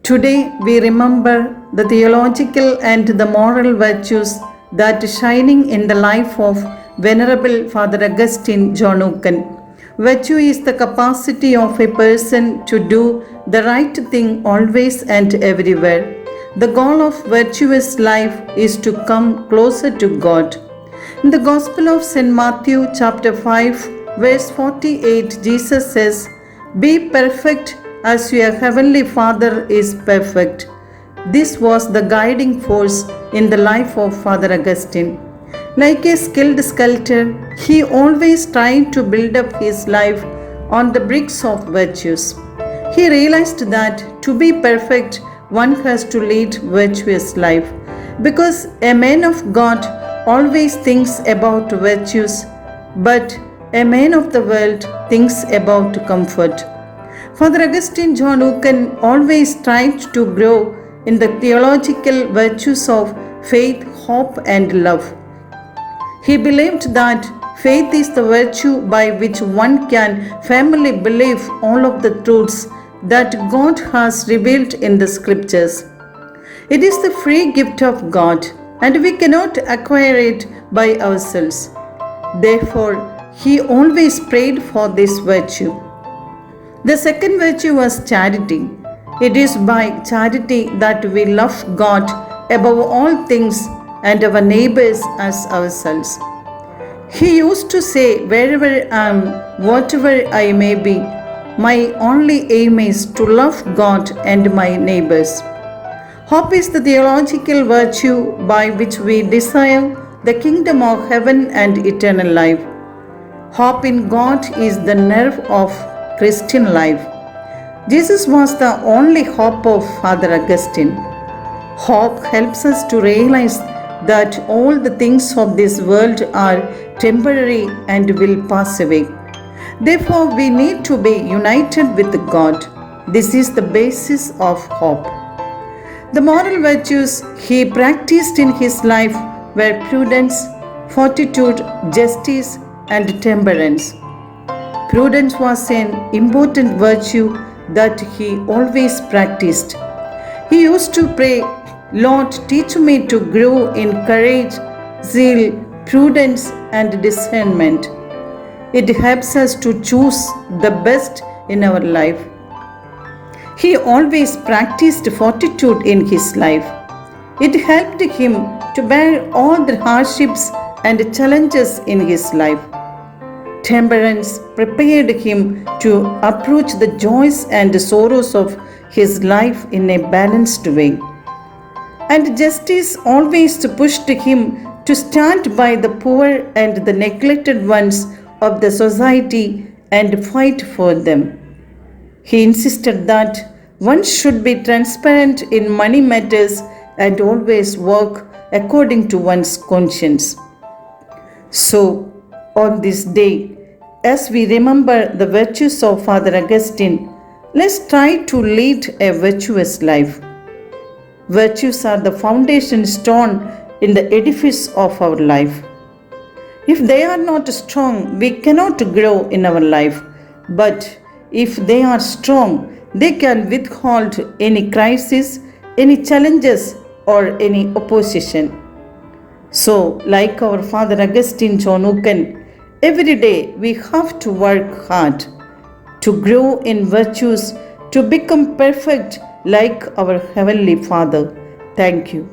Today we remember the theological and the moral virtues that shining in the life of Venerable Father Augustine Jonukan. Virtue is the capacity of a person to do the right thing always and everywhere. The goal of virtuous life is to come closer to God. In the Gospel of St. Matthew chapter 5 verse 48, Jesus says, "Be perfect as your heavenly Father is perfect." This was the guiding force in the life of Father Augustine. Like a skilled sculptor, he always tried to build up his life on the bricks of virtues. He realized that to be perfect, one has to lead virtuous life, because a man of God always thinks about virtues, but a man of the world thinks about comfort. Father Augustine Jonukan always tried to grow in the theological virtues of faith, hope, and love. He believed that faith is the virtue by which one can firmly believe all of the truths that God has revealed in the scriptures. It is the free gift of God, and we cannot acquire it by ourselves. Therefore, he always prayed for this virtue. The second virtue was charity. It is by charity that we love God above all things and our neighbors as ourselves. He used to say, "Wherever I am, whatever I may be, my only aim is to love God and my neighbors." Hope is the theological virtue by which we desire the kingdom of heaven and eternal life. Hope in God is the nerve of Christian life. Jesus was the only hope of Father Augustine. Hope helps us to realize that all the things of this world are temporary and will pass away. Therefore, we need to be united with God. This is the basis of hope. The moral virtues he practiced in his life were prudence, fortitude, justice, and temperance. Prudence was an important virtue that he always practiced. He used to pray, "Lord, teach me to grow in courage, zeal, prudence, and discernment." It helps us to choose the best in our life. He always practiced fortitude in his life. It helped him to bear all the hardships and challenges in his life. Temperance prepared him to approach the joys and sorrows of his life in a balanced way. And justice always pushed him to stand by the poor and the neglected ones of the society and fight for them. He insisted that one should be transparent in money matters and always work according to one's conscience. So, on this day, as we remember the virtues of Father Augustine, let's try to lead a virtuous life. Virtues are the foundation stone in the edifice of our life. If they are not strong, we cannot grow in our life. But if they are strong, they can withhold any crisis, any challenges, or any opposition. So, like our Father Augustine Jonukan, every day we have to work hard to grow in virtues, to become perfect like our Heavenly Father. Thank you.